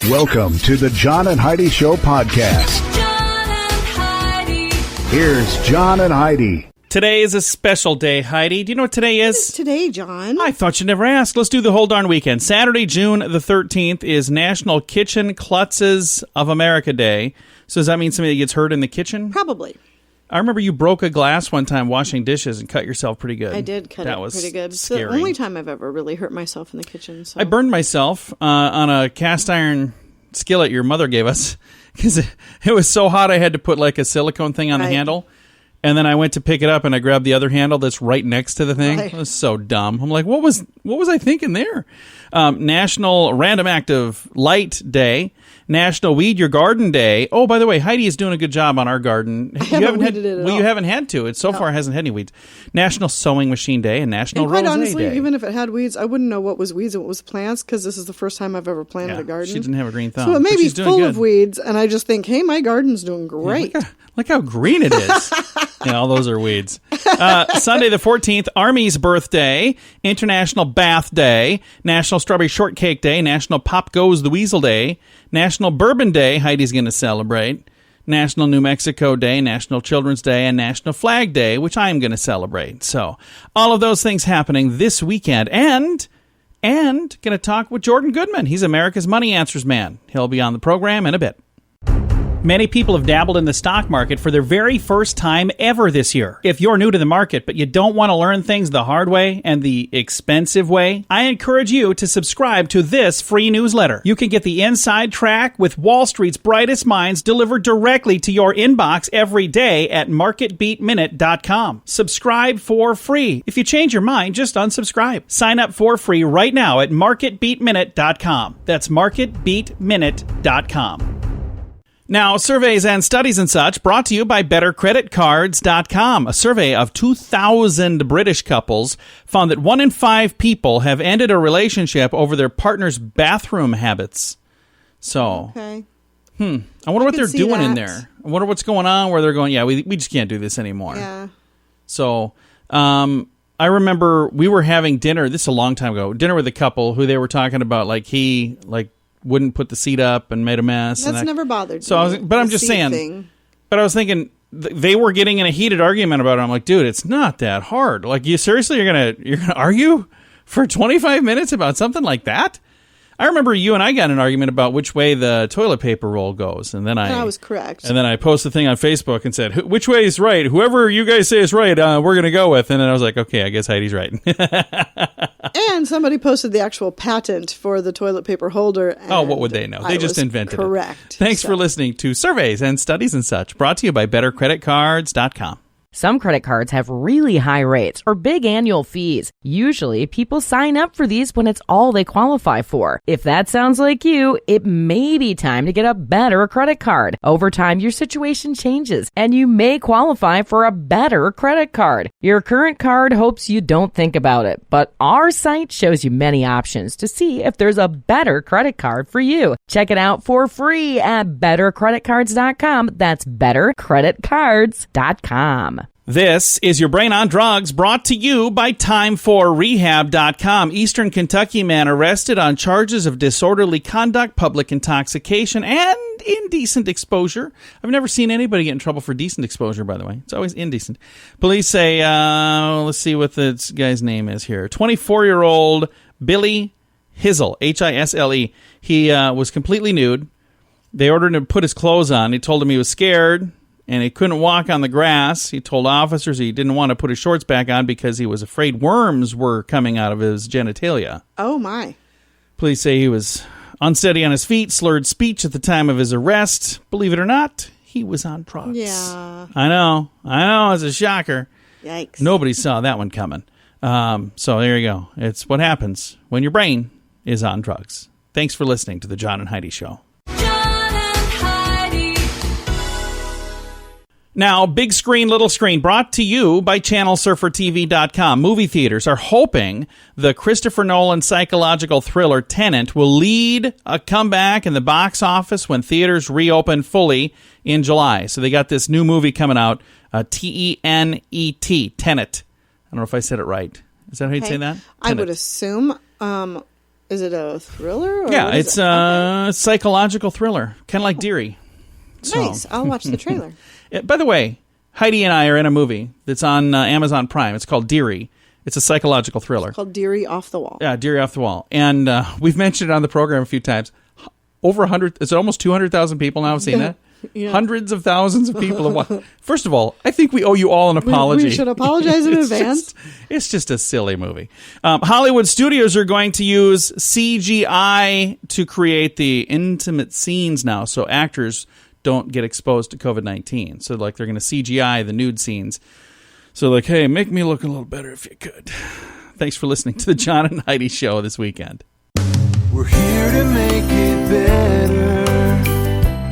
Welcome to the John and Heidi Show podcast. John and Heidi. Here's John and Heidi. Today is a special day, Heidi. Do you know what today is? What is today, John? I thought you'd never ask. Let's do the whole darn weekend. Saturday, June the 13th is National Kitchen Klutzes of America Day. So does that mean somebody gets hurt in the kitchen? Probably. I remember you broke a glass one time washing dishes and cut yourself pretty good. I did cut it pretty good. It's Scary. the only time I've ever really hurt myself in the kitchen. So. I burned myself on a cast iron skillet your mother gave us because it was so hot I had to put like a silicone thing on the handle. And then I went to pick it up and I grabbed the other handle that's right next to the thing. Right. It was so dumb. I'm like, what was I thinking there? National Random Active Light Day. National Weed Your Garden Day. Oh, by the way, Heidi is doing a good job on our garden. I haven't weeded it at all. You haven't had to. It so far hasn't had any weeds. National Sewing Machine Day and National Rosé Day. And quite honestly, even if it had weeds, I wouldn't know what was weeds and what was plants because this is the first time I've ever planted a garden. She didn't have a green thumb. So it may be full of weeds, and I just think, hey, my garden's doing great. Yeah, look how green it is. Yeah, all those are weeds. Sunday the 14th, Army's birthday, International Bath Day, National Strawberry Shortcake Day, National Pop Goes the Weasel Day, National Bourbon Day, Heidi's going to celebrate, National New Mexico Day, National Children's Day, and National Flag Day, which I'm going to celebrate. So all of those things happening this weekend. And going to talk with Jordan Goodman. He's America's Money Answers man. He'll be on the program in a bit. Many people have dabbled in the stock market for their very first time ever this year. If you're new to the market, but you don't want to learn things the hard way and the expensive way, I encourage you to subscribe to this free newsletter. You can get the inside track with Wall Street's brightest minds delivered directly to your inbox every day at marketbeatminute.com. Subscribe for free. If you change your mind, just unsubscribe. Sign up for free right now at marketbeatminute.com. That's marketbeatminute.com. Now, surveys and studies and such brought to you by BetterCreditCards.com. A survey of 2,000 British couples found that 1 in 5 people have ended a relationship over their partner's bathroom habits. So, I wonder what they're doing in there. I wonder what's going on where they're going, we just can't do this anymore. Yeah. So, I remember we were having dinner, this is a long time ago, dinner with a couple who they were talking about, he wouldn't put the seat up and made a mess. That's never bothered me. So I'm just saying. But I was thinking they were getting in a heated argument about it. I'm like, dude, it's not that hard. Like, you seriously you're gonna argue for 25 minutes about something like that? I remember you and I got in an argument about which way the toilet paper roll goes, and then I was correct. And then I posted a thing on Facebook and said, "Which way is right? Whoever you guys say is right, we're gonna go with." And then I was like, "Okay, I guess Heidi's right." And somebody posted the actual patent for the toilet paper holder. Oh, what would they know? They just invented it. Correct. Thanks for listening to Surveys and Studies and Such, brought to you by BetterCreditCards.com. Some credit cards have really high rates or big annual fees. Usually, people sign up for these when it's all they qualify for. If that sounds like you, it may be time to get a better credit card. Over time, your situation changes, and you may qualify for a better credit card. Your current card hopes you don't think about it, but our site shows you many options to see if there's a better credit card for you. Check it out for free at bettercreditcards.com. That's bettercreditcards.com. This is your Brain on Drugs, brought to you by Time4Rehab.com. Eastern Kentucky man arrested on charges of disorderly conduct, public intoxication, and indecent exposure. I've never seen anybody get in trouble for decent exposure, by the way. It's always indecent. Police say, let's see what this guy's name is here. 24-year-old Billy Hizzle, Hisle. He was completely nude. They ordered him to put his clothes on. He told him he was scared and he couldn't walk on the grass. He told officers he didn't want to put his shorts back on because he was afraid worms were coming out of his genitalia. Oh, my. Police say he was unsteady on his feet, slurred speech at the time of his arrest. Believe it or not, he was on drugs. Yeah. I know. It's a shocker. Yikes. Nobody saw that one coming. So there you go. It's what happens when your brain is on drugs. Thanks for listening to the John and Heidi Show. Now, Big Screen, Little Screen, brought to you by ChannelSurferTV.com. Movie theaters are hoping the Christopher Nolan psychological thriller Tenet will lead a comeback in the box office when theaters reopen fully in July. So they got this new movie coming out, T-E-N-E-T, Tenet. I don't know if I said it right. Is that how you'd say that? Tenet. I would assume. Is it a thriller? Or Yeah, what is it's it? a psychological thriller, kind of like Deary. So, Nice. I'll watch the trailer. By the way, Heidi and I are in a movie that's on Amazon Prime. It's called Deary. It's a psychological thriller. Called Deary Off the Wall. Yeah, Deary Off the Wall. And we've mentioned it on the program a few times. Over 100, it's almost 200,000 people now have seen that. Yeah. Hundreds of thousands of people have watched. First of all, I think we owe you all an apology. We should apologize in advance. It's just a silly movie. Hollywood studios are going to use CGI to create the intimate scenes now, so actors don't get exposed to COVID-19. So, like, they're going to CGI the nude scenes. So, like, hey, make me look a little better if you could. Thanks for listening to the John and Heidi Show this weekend. We're here to make it better.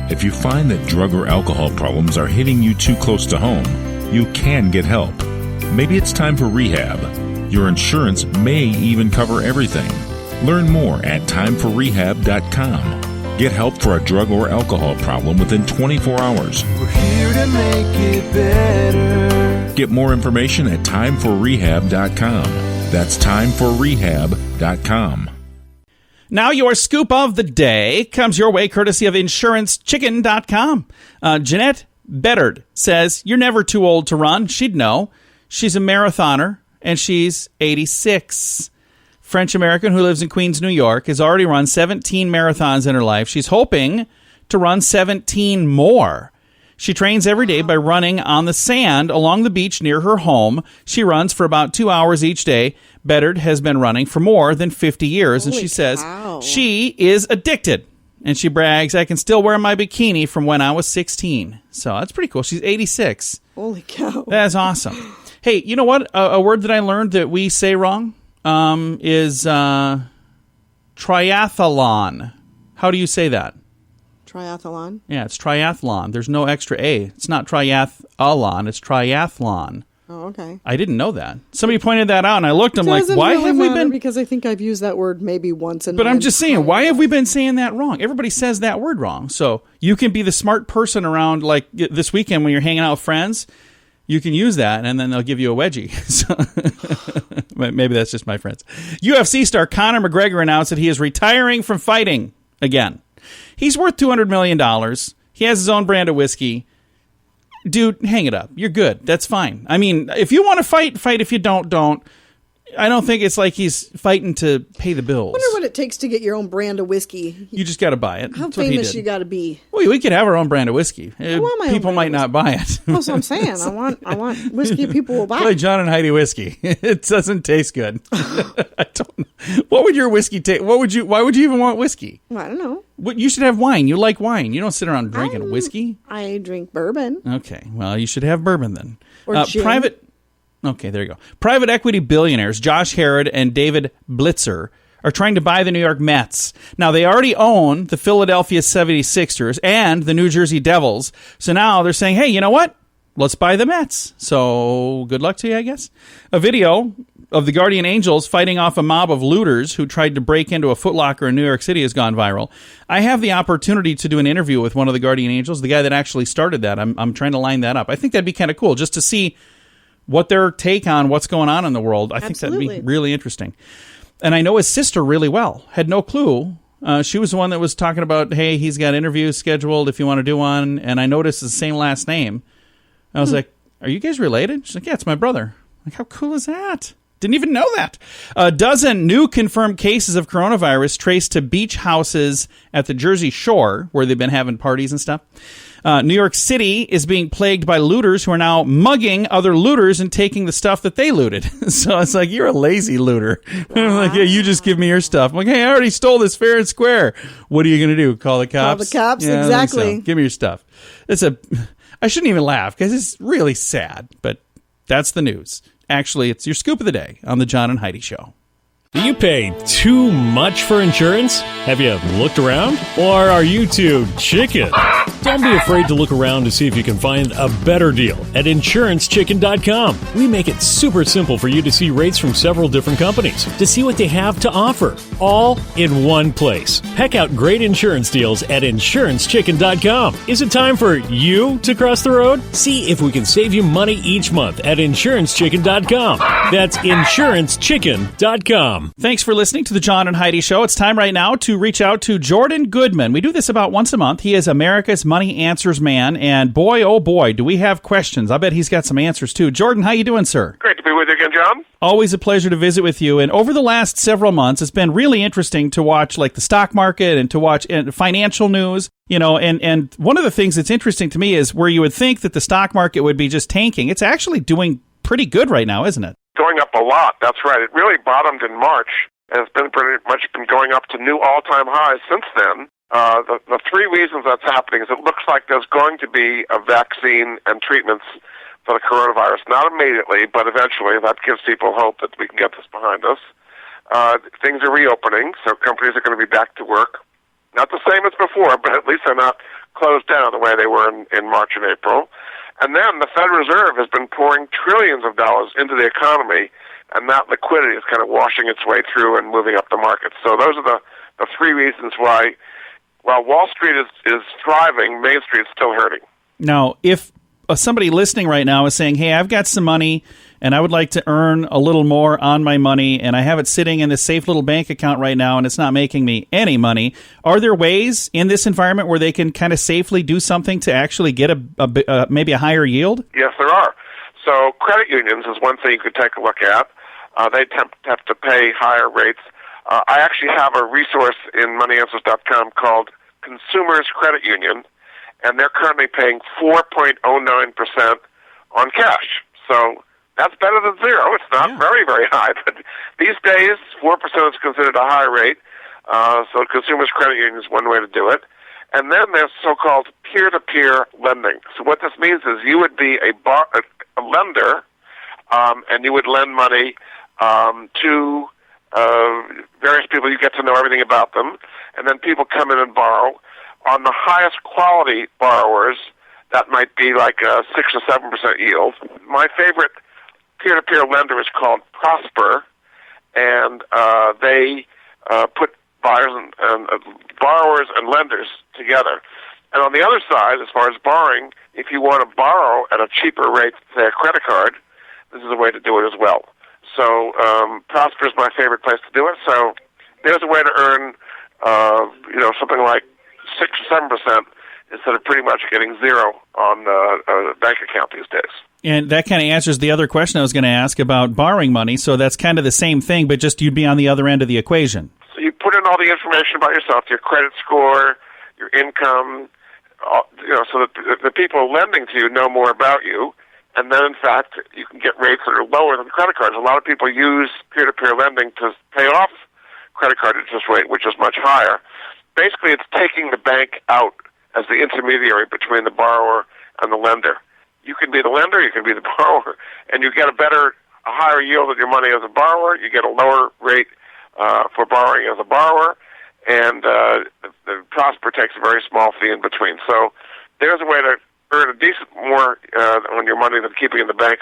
If you find that drug or alcohol problems are hitting you too close to home, you can get help. Maybe it's time for rehab. Your insurance may even cover everything. Learn more at timeforrehab.com. Get help for a drug or alcohol problem within 24 hours. We're here to make it better. Get more information at timeforrehab.com. That's timeforrehab.com. Now your scoop of the day comes your way courtesy of InsuranceChicken.com. Jeanette Bedard says, you're never too old to run. She'd know. She's a marathoner, and she's 86. French-American who lives in Queens, New York, has already run 17 marathons in her life. She's hoping to run 17 more. She trains every day by running on the sand along the beach near her home. She runs for about 2 hours each day. Bedard has been running for more than 50 years, and she says she is addicted. And she brags, I can still wear my bikini from when I was 16. So that's pretty cool. She's 86. Holy cow. That's awesome. Hey, you know what? A word that I learned that we say wrong is triathlon. How do you say that? Triathlon? Yeah, it's triathlon. There's no extra A. It's not triathlon. It's triathlon. Oh, okay. I didn't know that. Somebody pointed that out, and I looked. I'm like, Doesn't why really have we matter been? Because I think I've used that word maybe once. But I'm just saying, why have we been saying that wrong? Everybody says that word wrong. So you can be the smart person around, like this weekend when you're hanging out with friends. You can use that, and then they'll give you a wedgie. So, maybe that's just my friends. UFC star Conor McGregor announced that he is retiring from fighting again. He's worth $200 million. He has his own brand of whiskey. Dude, hang it up. You're good. That's fine. I mean, if you want to fight, fight. If you don't. I don't think it's like he's fighting to pay the bills. I wonder what it takes to get your own brand of whiskey. You just got to buy it. How That's what he famous did. you got to be? Well, we could have our own brand of whiskey. want my own People brand might of not buy it. That's what I'm saying. I want whiskey people will buy. Like John and Heidi whiskey. It doesn't taste good. I don't know. What would your whiskey taste? Why would you even want whiskey? I don't know. You should have wine. You like wine. You don't sit around drinking whiskey. I drink bourbon. Okay. Well, you should have bourbon then. Or gin. Okay, there you go. Private equity billionaires Josh Harrod and David Blitzer are trying to buy the New York Mets. Now, they already own the Philadelphia 76ers and the New Jersey Devils. So now they're saying, hey, you know what? Let's buy the Mets. So good luck to you, I guess. A video of the Guardian Angels fighting off a mob of looters who tried to break into a Foot Locker in New York City has gone viral. I have the opportunity to do an interview with one of the Guardian Angels, the guy that actually started that. I'm trying to line that up. I think that'd be kind of cool just to see what their take on what's going on in the world. I think that'd be really interesting. And I know his sister really well. Had no clue. She was the one that was talking about, hey, he's got interviews scheduled if you want to do one. And I noticed it's the same last name. I was like, are you guys related? She's like, yeah, it's my brother. I'm like, how cool is that? Didn't even know that. A dozen new confirmed cases of coronavirus traced to beach houses at the Jersey Shore, where they've been having parties and stuff. New York City is being plagued by looters who are now mugging other looters and taking the stuff that they looted. So it's like, you're a lazy looter. I'm like, yeah, you just give me your stuff. I'm like, hey, I already stole this fair and square. What are you going to do? Call the cops? Call the cops, Yeah, I think exactly. so. Give me your stuff. I shouldn't even laugh because it's really sad, but that's the news. Actually, it's your scoop of the day on the John and Heidi Show. Do you pay too much for insurance? Have you looked around? Or are you too chicken? Don't be afraid to look around to see if you can find a better deal at InsuranceChicken.com. We make it super simple for you to see rates from several different companies, to see what they have to offer, all in one place. Peck out great insurance deals at InsuranceChicken.com. Is it time for you to cross the road? See if we can save you money each month at InsuranceChicken.com. That's InsuranceChicken.com. Thanks for listening to the John and Heidi Show. It's time right now to reach out to Jordan Goodman. We do this about once a month. He is America's Money Answers man, and boy, oh boy, do we have questions. I bet he's got some answers too. Jordan, how you doing, sir? Great to be with you again, John. Always a pleasure to visit with you. And over the last several months, it's been really interesting to watch like the stock market and to watch financial news. You know, and one of the things that's interesting to me is where you would think that the stock market would be just tanking. It's actually doing pretty good right now, isn't it? Going up a lot. That's right. It really bottomed in March and it's been pretty much been going up to new all-time highs since then. The three reasons that's happening is it looks like there's going to be a vaccine and treatments for the coronavirus. Not immediately, but eventually. That gives people hope that we can get this behind us. Things are reopening, so companies are going to be back to work. Not the same as before, but at least they're not closed down the way they were in March and April. And then the Federal Reserve has been pouring trillions of dollars into the economy, and that liquidity is kind of washing its way through and moving up the market. So those are the three reasons why, while Wall Street is thriving, Main Street is still hurting. Now, if somebody listening right now is saying, hey, I've got some money and I would like to earn a little more on my money and I have it sitting in this safe little bank account right now and it's not making me any money, are there ways in this environment where they can kind of safely do something to actually get maybe a higher yield? Yes, there are. So credit unions is one thing you could take a look at. They have to pay higher rates. I actually have a resource in moneyanswers.com called Consumers Credit Union, and they're currently paying 4.09% on cash. So that's better than zero. It's not very, very high, but these days 4% is considered a high rate. So Consumers Credit Union is one way to do it. And then there's so-called peer-to-peer lending. So what this means is you would be a lender, and you would lend money to various people. You get to know everything about them, and then people come in and borrow. On the highest quality borrowers, that might be like a 6 or 7% yield. My favorite peer-to-peer lender is called Prosper, and they put borrowers and lenders together. And on the other side, as far as borrowing, if you want to borrow at a cheaper rate, say a credit card, this is a way to do it as well. So Prosper is my favorite place to do it. So there's a way to earn, something like 6 or 7% instead of pretty much getting zero on a bank account these days. And that kind of answers the other question I was going to ask about borrowing money. So that's kind of the same thing, but just you'd be on the other end of the equation. So you put in all the information about yourself, your credit score, your income, so that the people lending to you know more about you. And then, in fact, you can get rates that are lower than credit cards. A lot of people use peer-to-peer lending to pay off credit card interest rate, which is much higher. Basically, it's taking the bank out as the intermediary between the borrower and the lender. You can be the lender, you can be the borrower, and you get a higher yield of your money as a borrower. You get a lower rate for borrowing as a borrower, and the Prosper takes a very small fee in between. So there's a way to earn a decent more on your money than keeping it in the bank.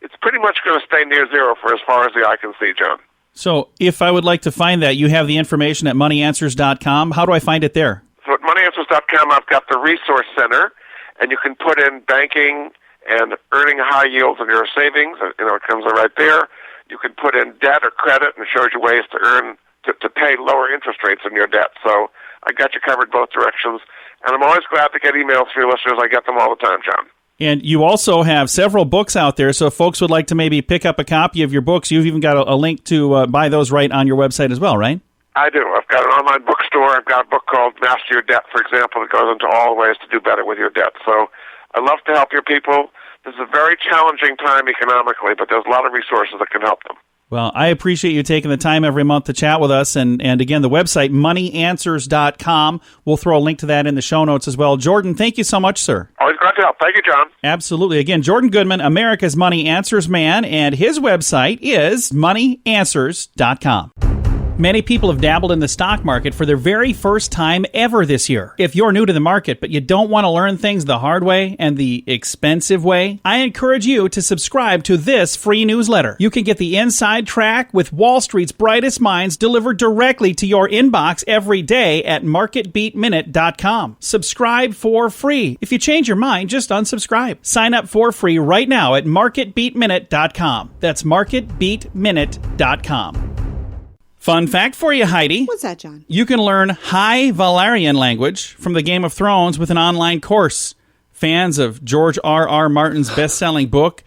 It's pretty much going to stay near zero for as far as the eye can see, John. So if I would like to find that, you have the information at moneyanswers.com. How do I find it there? So at moneyanswers.com, I've got the Resource Center, and you can put in banking and earning high yields on your savings. It comes right there. You can put in debt or credit, and it shows you ways to pay lower interest rates on your debt. So I got you covered both directions. And I'm always glad to get emails from your listeners. I get them all the time, John. And you also have several books out there, so if folks would like to maybe pick up a copy of your books, you've even got a link to buy those right on your website as well, right? I do. I've got an online bookstore. I've got a book called Master Your Debt, for example, that goes into all the ways to do better with your debt. So I love to help your people. This is a very challenging time economically, but there's a lot of resources that can help them. Well, I appreciate you taking the time every month to chat with us. And again, the website, moneyanswers.com. We'll throw a link to that in the show notes as well. Jordan, thank you so much, sir. Always glad to help. Thank you, John. Absolutely. Again, Jordan Goodman, America's Money Answers man, and his website is moneyanswers.com. Many people have dabbled in the stock market for their very first time ever this year. If you're new to the market, but you don't want to learn things the hard way and the expensive way, I encourage you to subscribe to this free newsletter. You can get the inside track with Wall Street's brightest minds delivered directly to your inbox every day at marketbeatminute.com. Subscribe for free. If you change your mind, just unsubscribe. Sign up for free right now at marketbeatminute.com. That's marketbeatminute.com. Fun fact for you, Heidi. What's that, John? You can learn High Valyrian language from the Game of Thrones with an online course. Fans of George R.R. Martin's best-selling book,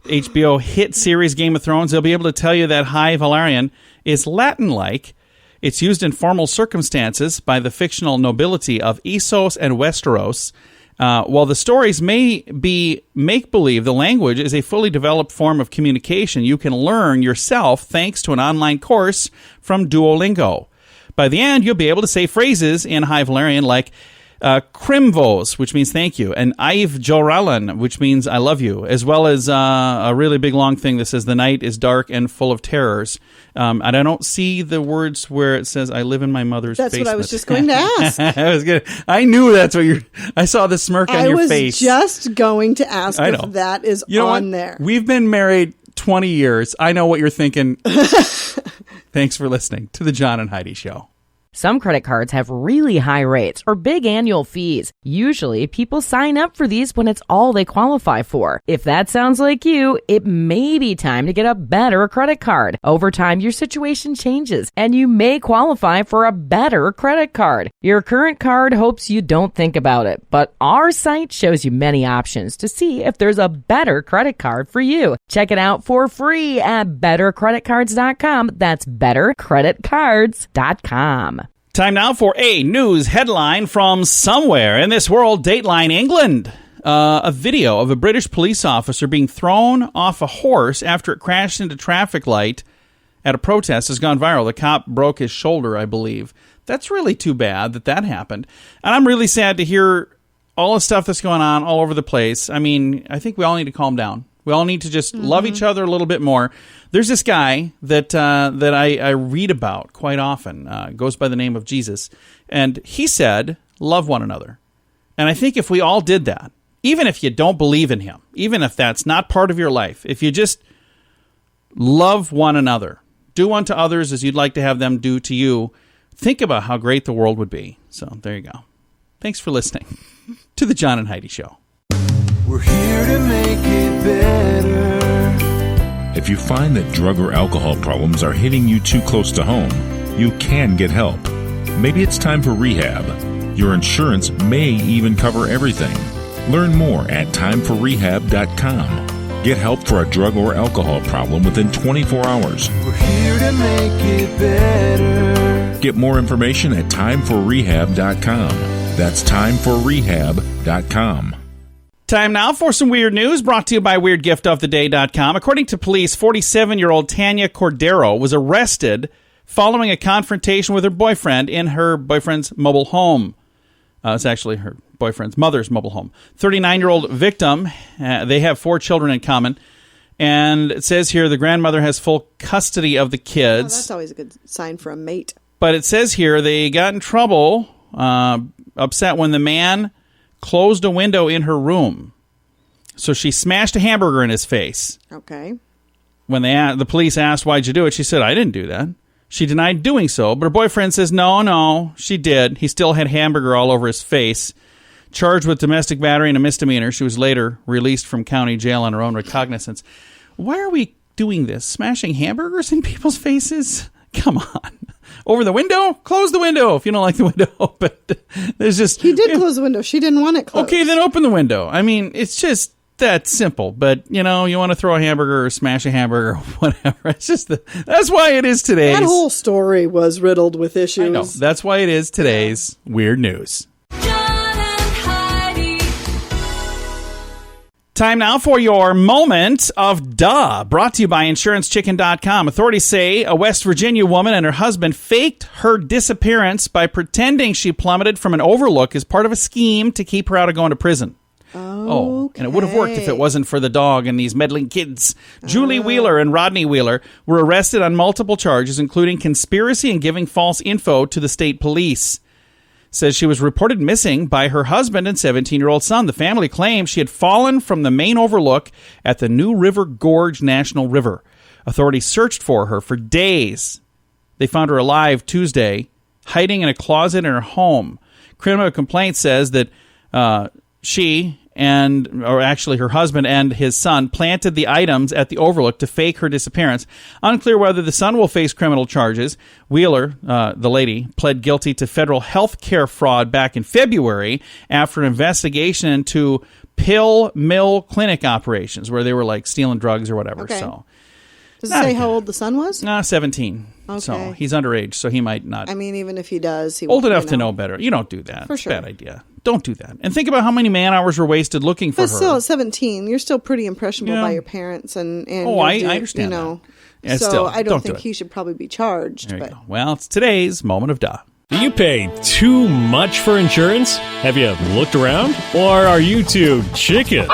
HBO hit series Game of Thrones, they'll be able to tell you that High Valyrian is Latin-like. It's used in formal circumstances by the fictional nobility of Essos and Westeros. While the stories may be make-believe, the language is a fully developed form of communication you can learn yourself thanks to an online course from Duolingo. By the end, you'll be able to say phrases in High Valyrian like Krimvos, which means thank you, and Aiv Joralan, which means I love you, as well as a really big long thing that says the night is dark and full of terrors. And I don't see the words where it says I live in my mother's basement. That's what I was just going to ask. I knew that's what I saw the smirk on your face. I was just going to ask if that is on there. We've been married 20 years. I know what you're thinking. Thanks for listening to the John and Heidi Show. Some credit cards have really high rates or big annual fees. Usually, people sign up for these when it's all they qualify for. If that sounds like you, it may be time to get a better credit card. Over time, your situation changes, and you may qualify for a better credit card. Your current card hopes you don't think about it, but our site shows you many options to see if there's a better credit card for you. Check it out for free at bettercreditcards.com. That's bettercreditcards.com. Time now for a news headline from somewhere in this world, Dateline England. A video of a British police officer being thrown off a horse after it crashed into traffic light at a protest has gone viral. The cop broke his shoulder, I believe. That's really too bad that happened. And I'm really sad to hear all the stuff that's going on all over the place. I mean, I think we all need to calm down. We all need to just love each other a little bit more. There's this guy that I read about quite often, goes by the name of Jesus, and he said, love one another. And I think if we all did that, even if you don't believe in him, even if that's not part of your life, if you just love one another, do unto others as you'd like to have them do to you, think about how great the world would be. So there you go. Thanks for listening to the John and Heidi Show. We're here to make it better. If you find that drug or alcohol problems are hitting you too close to home, you can get help. Maybe it's time for rehab. Your insurance may even cover everything. Learn more at timeforrehab.com. Get help for a drug or alcohol problem within 24 hours. We're here to make it better. Get more information at timeforrehab.com. That's timeforrehab.com. Time now for some weird news brought to you by WeirdGiftOfTheDay.com. According to police, 47-year-old Tanya Cordero was arrested following a confrontation with her boyfriend in her boyfriend's mobile home. It's actually her boyfriend's mother's mobile home. 39-year-old victim, they have 4 children in common. And it says here the grandmother has full custody of the kids. Oh, that's always a good sign for a mate. But it says here they got in trouble, upset when the man closed a window in her room. So she smashed a hamburger in his face. Okay. When the police asked, why'd you do it? She said, I didn't do that. She denied doing so, but her boyfriend says, no, she did. He still had hamburger all over his face. Charged with domestic battery and a misdemeanor. She was later released from county jail on her own recognizance. Why are we doing this? Smashing hamburgers in people's faces? Come on. Over the window? Close the window if you don't like the window open. There's just... He did close the window. She didn't want it closed. Okay, then open the window. I mean, it's just that simple. But, you know, you want to throw a hamburger or smash a hamburger or whatever. It's just... that's why it is today's... That whole story was riddled with issues. I know. That's why it is today's Weird News. Time now for your moment of duh, brought to you by InsuranceChicken.com. Authorities say a West Virginia woman and her husband faked her disappearance by pretending she plummeted from an overlook as part of a scheme to keep her out of going to prison. Oh, and it would have worked if it wasn't for the dog and these meddling kids. Julie Wheeler and Rodney Wheeler were arrested on multiple charges, including conspiracy and giving false info to the state police. Says she was reported missing by her husband and 17-year-old son. The family claims she had fallen from the main overlook at the New River Gorge National River. Authorities searched for her for days. They found her alive Tuesday, hiding in a closet in her home. Criminal complaint says that her husband and his son planted the items at the overlook to fake her disappearance. Unclear whether the son will face criminal charges. Wheeler, the lady, pled guilty to federal health care fraud back in February after an investigation into pill mill clinic operations where they were like stealing drugs or whatever. Okay. So, does it say how old the son was? 17. Okay. So he's underage, so he might not. I mean, even if he does, he old won't, enough to know better. You don't do that. For It's sure. a bad idea. Don't do that. And think about how many man hours were wasted looking for But her. still, at 17, you're still pretty impressionable Yeah. by your parents, and I understand you know. that. Yeah, so still, I don't don't do think it. he should probably be charged. There you But go. Well, it's today's moment of duh. Do you pay too much for insurance? Have you looked around? Or are you too chicken?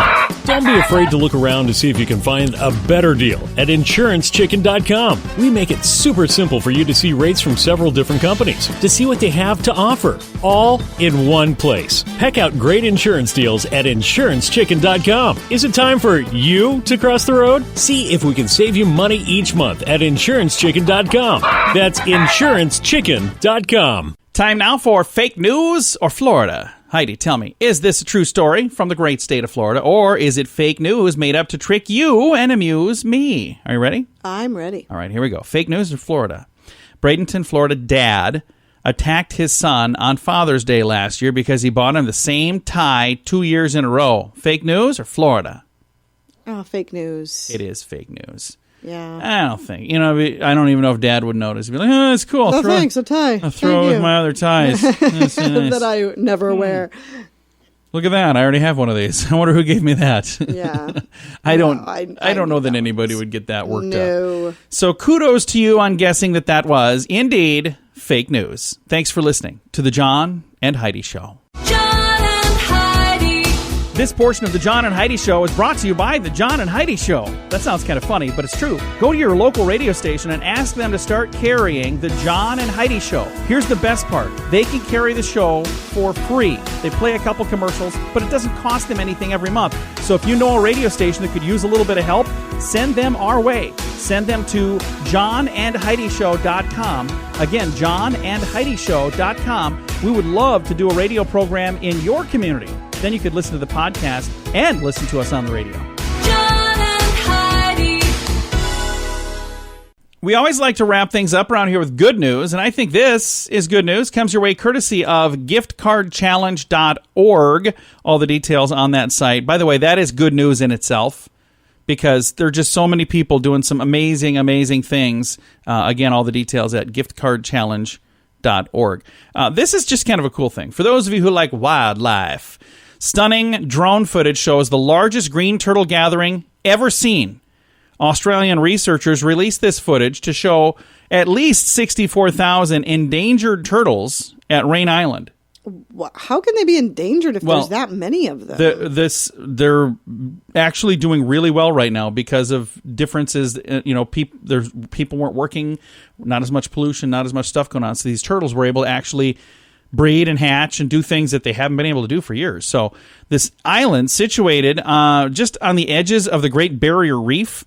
Don't be afraid to look around to see if you can find a better deal at InsuranceChicken.com. We make it super simple for you to see rates from several different companies, to see what they have to offer, all in one place. Peck out great insurance deals at InsuranceChicken.com. Is it time for you to cross the road? See if we can save you money each month at InsuranceChicken.com. That's InsuranceChicken.com. Time now for fake news or Florida. Heidi, tell me, is this a true story from the great state of Florida, or is it fake news made up to trick you and amuse me? Are you ready? I'm ready. All right, here we go. Fake news in Florida. Bradenton, Florida dad attacked his son on Father's Day last year because he bought him the same tie 2 years in a row. Fake news or Florida? Oh, fake news. It is fake news. Yeah. I don't think. I don't even know if Dad would notice. He'd be like, oh, that's cool. Oh, thanks, a tie. I'll throw it with my other ties. That's nice. That I never wear. Look at that. I already have one of these. I wonder who gave me that. Yeah. I don't know that that anybody would get that worked up. No. So kudos to you on guessing that was indeed fake news. Thanks for listening to the John and Heidi Show. John and Heidi. This portion of the John and Heidi Show is brought to you by the John and Heidi Show. That sounds kind of funny, but it's true. Go to your local radio station and ask them to start carrying the John and Heidi Show. Here's the best part. They can carry the show for free. They play a couple commercials, but it doesn't cost them anything every month. So if you know a radio station that could use a little bit of help, send them our way. Send them to johnandheidishow.com. Again, johnandheidishow.com. We would love to do a radio program in your community. Then you could listen to the podcast and listen to us on the radio. John and Heidi. We always like to wrap things up around here with good news, and I think this is good news. Comes your way courtesy of giftcardchallenge.org. All the details on that site. By the way, that is good news in itself, because there are just so many people doing some amazing, amazing things. Again, all the details at giftcardchallenge.org. This is just kind of a cool thing. For those of you who like wildlife, stunning drone footage shows the largest green turtle gathering ever seen. Australian researchers released this footage to show at least 64,000 endangered turtles at Rain Island. How can they be endangered if there's that many of them? They're actually doing really well right now because of differences. People weren't working, not as much pollution, not as much stuff going on. So these turtles were able to actually breed and hatch and do things that they haven't been able to do for years. So this island, situated just on the edges of the Great Barrier Reef.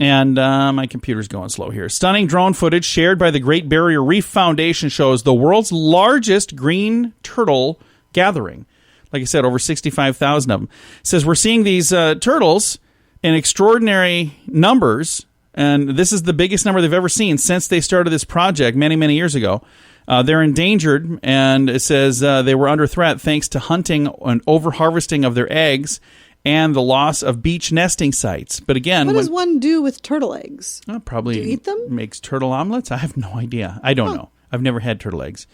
And my computer's going slow here. Stunning drone footage shared by the Great Barrier Reef Foundation shows the world's largest green turtle gathering. Like I said, over 65,000 of them. It says we're seeing these turtles in extraordinary numbers, and this is the biggest number they've ever seen since they started this project many, many years ago. They're endangered, and it says they were under threat thanks to hunting and over-harvesting of their eggs and the loss of beach nesting sites. But again, what does one do with turtle eggs? Probably do you eat them? Makes turtle omelets. I have no idea. I don't know. I've never had turtle eggs.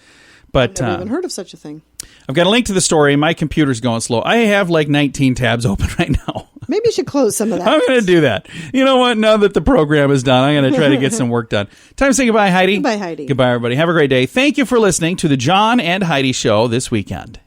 But I've never even heard of such a thing. I've got a link to the story. My computer's going slow. I have like 19 tabs open right now. Maybe you should close some of that. I'm going to do that. You know what? Now that the program is done, I'm going to try to get some work done. Time to say goodbye, Heidi. Goodbye, Heidi. Goodbye, everybody. Have a great day. Thank you for listening to the John and Heidi Show this weekend.